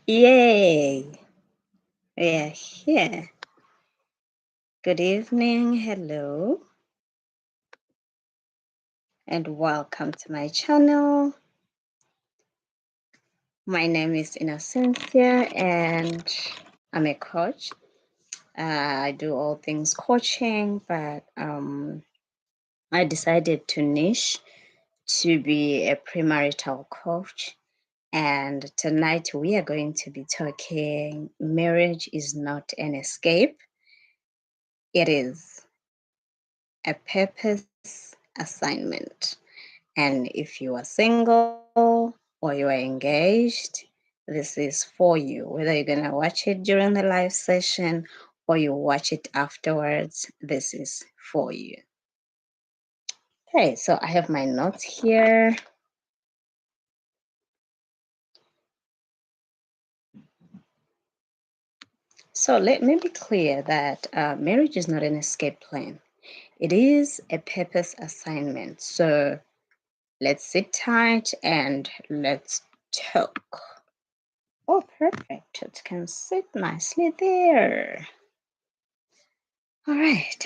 Yay! We are here. Good evening, hello, and welcome to my channel. My name is Innocencia, and I'm a coach. I do all things coaching, but I decided to niche to be a premarital coach. And tonight we are going to be talking marriage is not an escape, it is a purpose assignment. And if you are single or you are engaged, this is for you. Whether you're going to watch it during the live session or you watch it afterwards, this is for you. Okay, so I have my notes here. So let me be clear that marriage is not an escape plan. It is a purpose assignment. So let's sit tight and let's talk. Oh, perfect. It can sit nicely there. All right.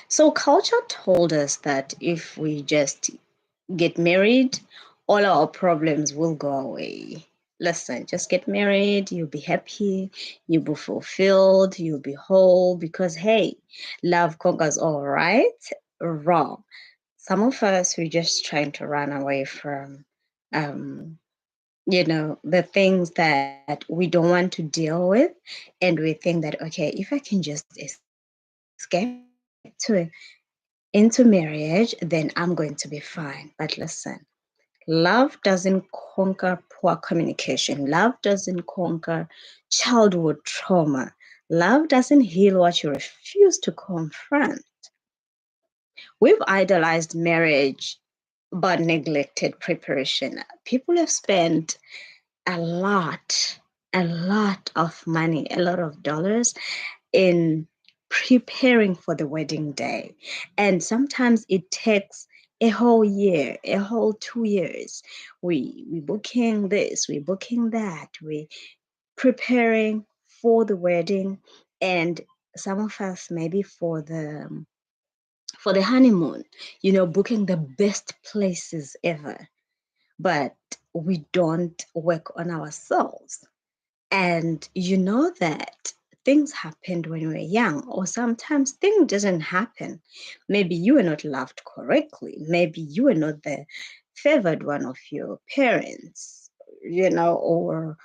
So, culture told us that if we just get married, all our problems will go away. Listen, just get married, you'll be happy, you'll be fulfilled, you'll be whole because, hey, love conquers all, right? Wrong. Some of us, we're just trying to run away from um, the things that we don't want to deal with. And we think that, okay, if I can just escape into marriage, then I'm going to be fine. But listen, love doesn't conquer poor communication. Love doesn't conquer childhood trauma. Love doesn't heal what you refuse to confront. We've idolized marriage but neglected preparation. People have spent a lot, a lot of money, a lot of dollars in preparing for the wedding day. And sometimes it takes a whole year, a whole 2 years. We booking this, we booking that, we preparing for the wedding, and some of us maybe for the honeymoon, booking the best places ever. But we don't work on ourselves. And you know that things happened when we were young, or sometimes things doesn't happen. Maybe you were not loved correctly. Maybe you were not the favored one of your parents, or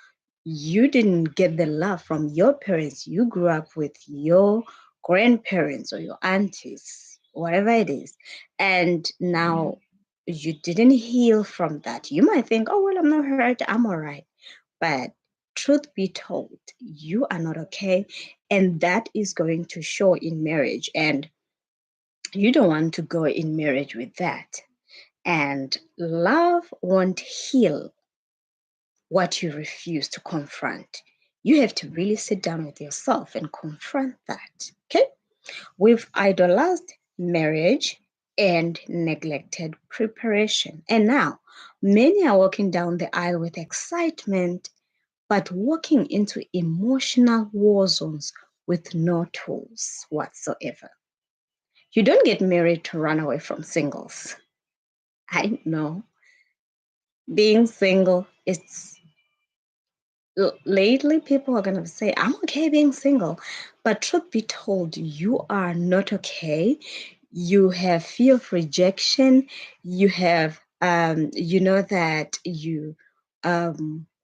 you didn't get the love from your parents. You grew up with your grandparents or your aunties, whatever it is. And now you didn't heal from that. You might think, oh, well, I'm not hurt. I'm all right. But truth be told, you are not okay. And that is going to show in marriage. And you don't want to go in marriage with that. And love won't heal what you refuse to confront. You have to really sit down with yourself and confront that. Okay? We've idolized marriage and neglected preparation. And now many are walking down the aisle with excitement but walking into emotional war zones with no tools whatsoever. You don't get married to run away from singles. I know being single, lately people are going to say, I'm okay being single. But truth be told, you are not okay. You have fear of rejection. You have, that you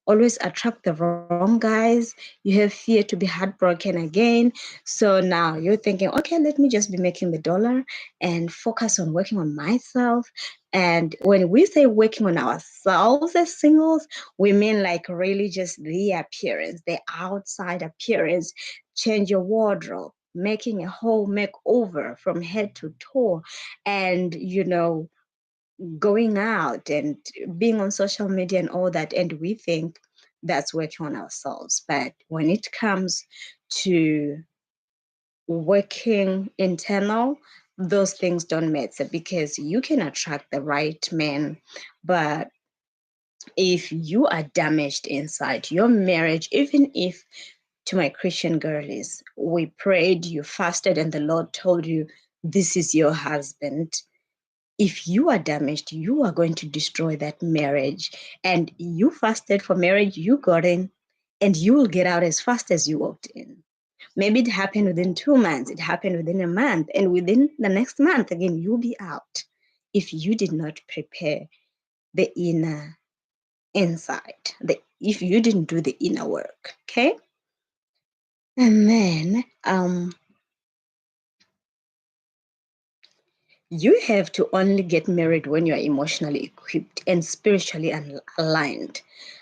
always attract the wrong guys. You have fear to be heartbroken again. So now you're thinking, okay, let me just be making the dollar and focus on working on myself. And when we say working on ourselves as singles, we mean like really just the appearance, the outside appearance, change your wardrobe, making a whole makeover from head to toe, and going out and being on social media and all that. And we think that's working on ourselves. But when it comes to working internal, those things don't matter because you can attract the right man, but if you are damaged inside your marriage, even if, to my Christian girlies, we prayed, you fasted, and the Lord told you this is your husband. If you are damaged, you are going to destroy that marriage. And you fasted for marriage, you got in, and you will get out as fast as you walked in. Maybe it happened within 2 months, it happened within a month, and within the next month, again, you'll be out if you did not prepare the inner inside, if you didn't do the inner work, okay? And then you have to only get married when you're emotionally equipped and spiritually aligned.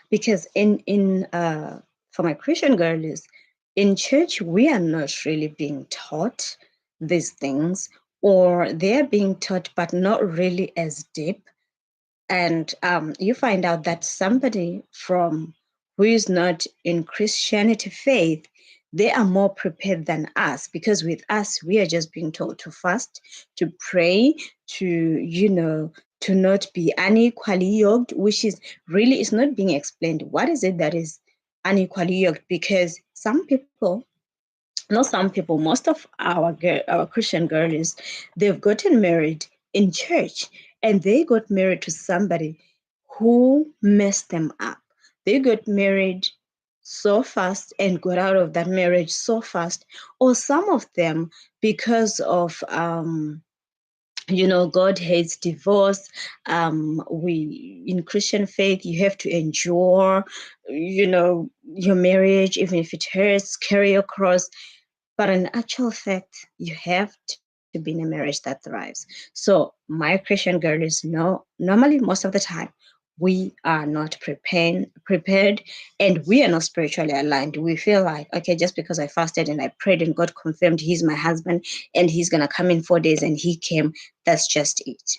Because for my Christian girls, in church, we are not really being taught these things, or they're being taught, but not really as deep. And you find out that somebody from who is not in Christianity faith, they are more prepared than us, because with us we are just being told to fast, to pray, to to not be unequally yoked, which is really is not being explained. What is it that is unequally yoked? Because some people, not some people, most of our Christian girls, they've gotten married in church, and they got married to somebody who messed them up. They got married so fast and got out of that marriage so fast. Or some of them, because of God hates divorce. We in Christian faith, you have to endure, your marriage, even if it hurts, carry your cross. But in actual fact, you have to be in a marriage that thrives. So my Christian girl is normally most of the time we are not prepared, and we are not spiritually aligned. We feel like, okay, just because I fasted and I prayed and God confirmed he's my husband and he's gonna come in 4 days, and he came, that's just it.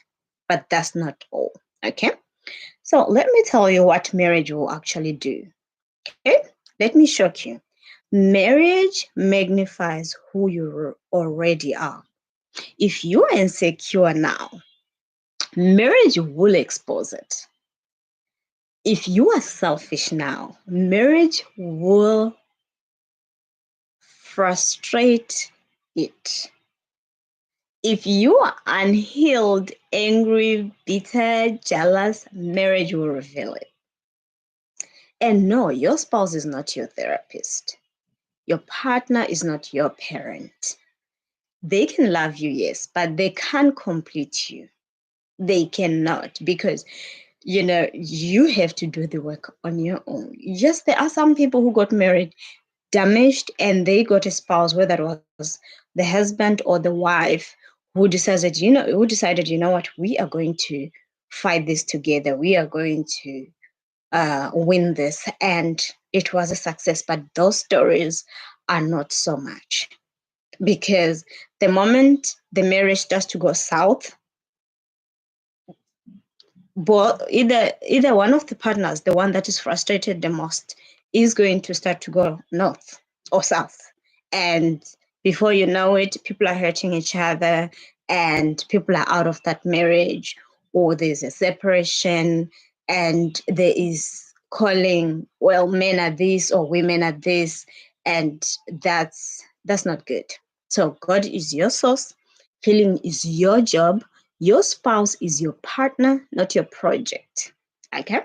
But that's not all. Okay. So let me tell you what marriage will actually do. Okay, let me shock you. Marriage magnifies who you already are. If you are insecure now, marriage will expose it. If you are selfish now, marriage will frustrate it. If you are unhealed, angry, bitter, jealous, marriage will reveal it. And no, your spouse is not your therapist. Your partner is not your parent. They can love you, yes, but they can't complete you. They cannot, because you have to do the work on your own. Yes, there are some people who got married damaged, and they got a spouse, whether it was the husband or the wife, who decided, what, we are going to fight this together. We are going to win this. And it was a success. But those stories are not so much, because the moment the marriage starts to go south, but either one of the partners, the one that is frustrated the most, is going to start to go north or south. And before you know it, people are hurting each other, and people are out of that marriage, or there's a separation, and there is calling, well, men are this or women are this, and that's not good. So God is your source, healing is your job, your spouse is your partner, not your project. Okay?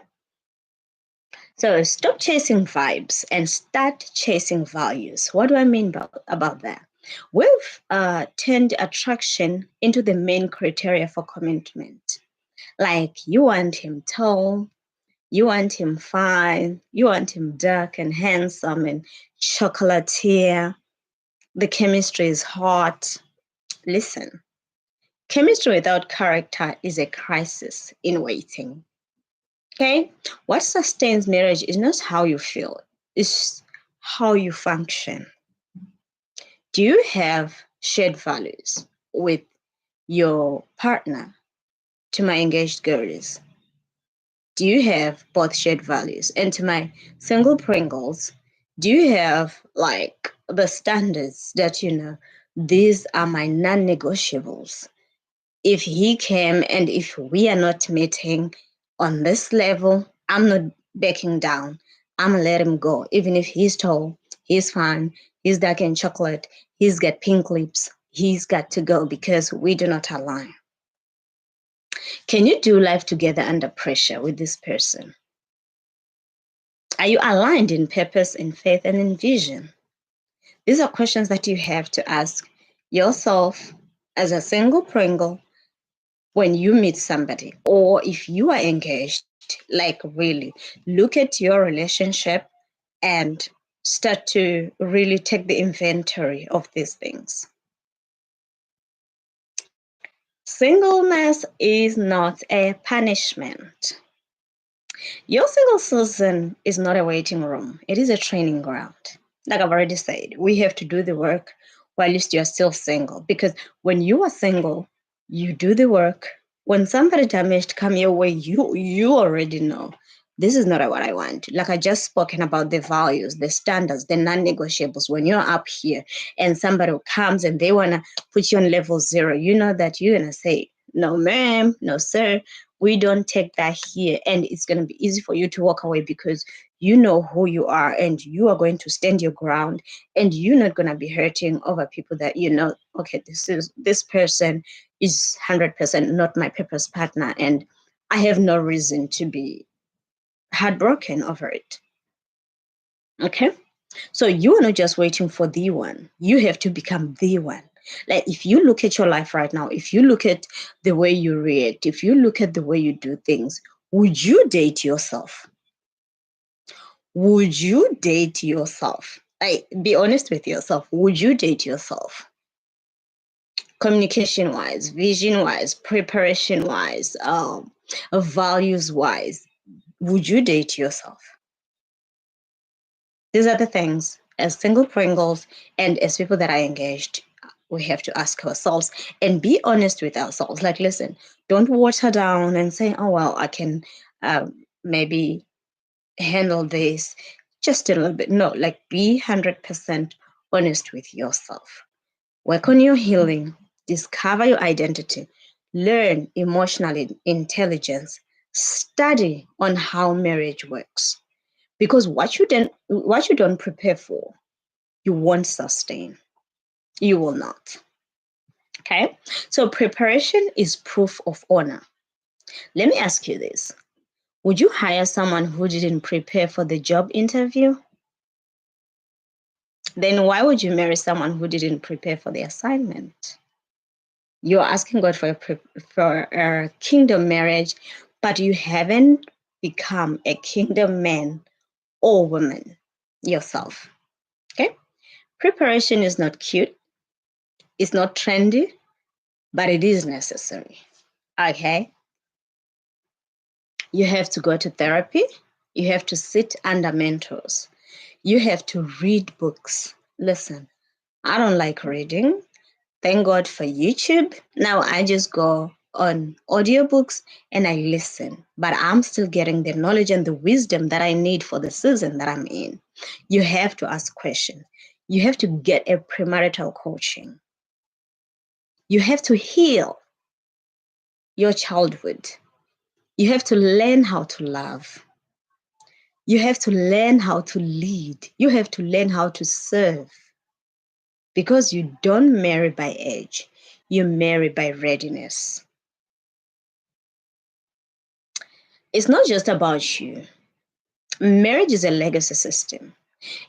So stop chasing vibes and start chasing values. What do I mean about that? We've turned attraction into the main criteria for commitment. Like, you want him tall, you want him fine, you want him dark and handsome and chocolatier. The chemistry is hot. Listen, chemistry without character is a crisis in waiting. Okay? What sustains marriage is not how you feel, it's how you function. Do you have shared values with your partner? To my engaged girls, do you have both shared values? And to my single Pringles, do you have like the standards that these are my non-negotiables? If he came and if we are not meeting on this level, I'm not backing down. I'm gonna let him go. Even if he's tall, he's fine, he's dark in chocolate, he's got pink lips, he's got to go because we do not align. Can you do life together under pressure with this person? Are you aligned in purpose, in faith, and in vision? These are questions that you have to ask yourself as a single Pringle when you meet somebody, or if you are engaged. Like, really look at your relationship and start to really take the inventory of these things. Singleness is not a punishment. Your single season is not a waiting room, it is a training ground. Like I've already said, we have to do the work while you're still single. Because when you are single, you do the work. When somebody damaged come your way, you already know this is not what I want. Like I just spoken about the values, the standards, the non-negotiables. When you're up here and somebody comes and they wanna put you on level 0, you know that you're gonna say, no ma'am, no sir, we don't take that here. And it's gonna be easy for you to walk away because you know who you are and you are going to stand your ground, and you're not going to be hurting over people that you know, okay, this person is 100% not my purpose partner, and I have no reason to be heartbroken over it. Okay, so you are not just waiting for the one, you have to become the one. Like if you look at your life right now, if you look at the way you react, if you look at the way you do things, would you date yourself? Would you date yourself? Like, be honest with yourself. Would you date yourself? Communication wise, vision wise, preparation wise, values wise, would you date yourself? These are the things as single Pringles and as people that are engaged, we have to ask ourselves and be honest with ourselves. Like, listen, don't water down and say, oh, well, I can maybe handle this just a little bit. No, like be 100% honest with yourself. Work on your healing, discover your identity, learn emotional intelligence, study on how marriage works. Because what you don't prepare for, you won't sustain. You will not. Okay? So preparation is proof of honor. Let me ask you this. Would you hire someone who didn't prepare for the job interview? Then why would you marry someone who didn't prepare for the assignment? You're asking God for a kingdom marriage, but you haven't become a kingdom man or woman yourself. Okay? Preparation is not cute, it's not trendy, but it is necessary. Okay? You have to go to therapy, you have to sit under mentors, you have to read books. Listen, I don't like reading. Thank God for YouTube. Now I just go on audiobooks and I listen, but I'm still getting the knowledge and the wisdom that I need for the season that I'm in. You have to ask questions. You have to get a premarital coaching. You have to heal your childhood. You have to learn how to love. You have to learn how to lead. You have to learn how to serve. Because you don't marry by age, you marry by readiness. It's not just about you. Marriage is a legacy system.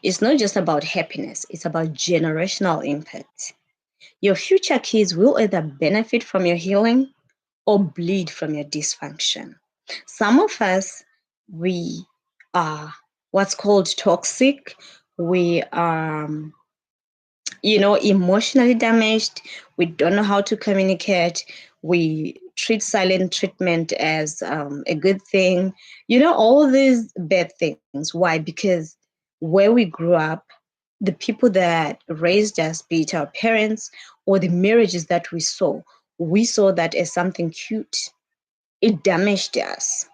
It's not just about happiness, it's about generational impact. Your future kids will either benefit from your healing or bleed from your dysfunction. Some of us, we are what's called toxic. We are emotionally damaged. We don't know how to communicate. We treat silent treatment as a good thing. All these bad things. Why? Because where we grew up, the people that raised us, be it our parents or the marriages that we saw that as something cute. It damaged us.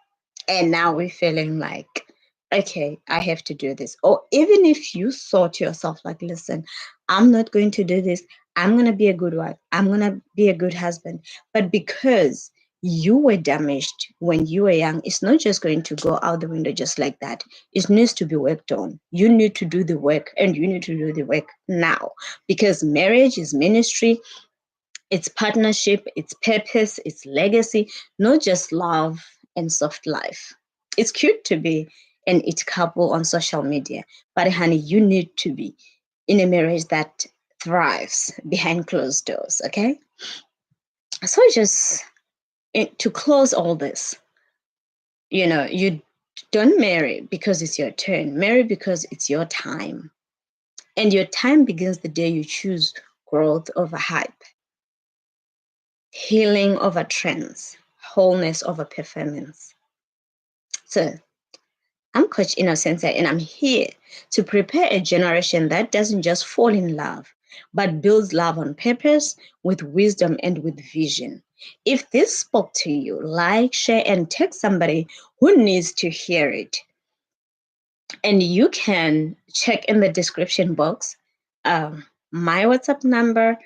And now we're feeling like, okay, I have to do this. Or even if you thought to yourself, like, listen, I'm not going to do this. I'm going to be a good wife. I'm going to be a good husband. But because you were damaged when you were young, it's not just going to go out the window just like that. It needs to be worked on. You need to do the work, and you need to do the work now, because marriage is ministry, it's partnership, it's purpose, it's legacy, not just love and soft life. It's cute to be an it couple on social media, but honey, you need to be in a marriage that thrives behind closed doors, okay? So just to close all this, you don't marry because it's your turn. Marry because it's your time. And your time begins the day you choose growth over hype, healing over trends, wholeness over performance. So I'm Coach Innocencia, and I'm here to prepare a generation that doesn't just fall in love, but builds love on purpose, with wisdom, and with vision. If this spoke to you, like, share, and text somebody who needs to hear it. And you can check in the description box my WhatsApp number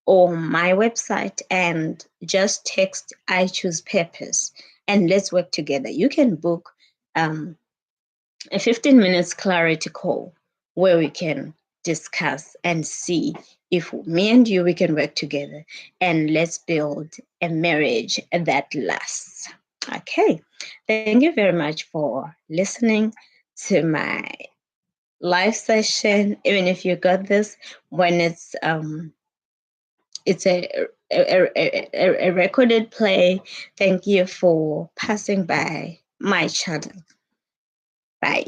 or my website, and just text I choose purpose, and let's work together. You can book a 15 minutes clarity call where we can discuss and see if me and you we can work together, and let's build a marriage that lasts. Okay, thank you very much for listening to my live session. Even if you got this when it's a recorded play, thank you for passing by my channel. Bye.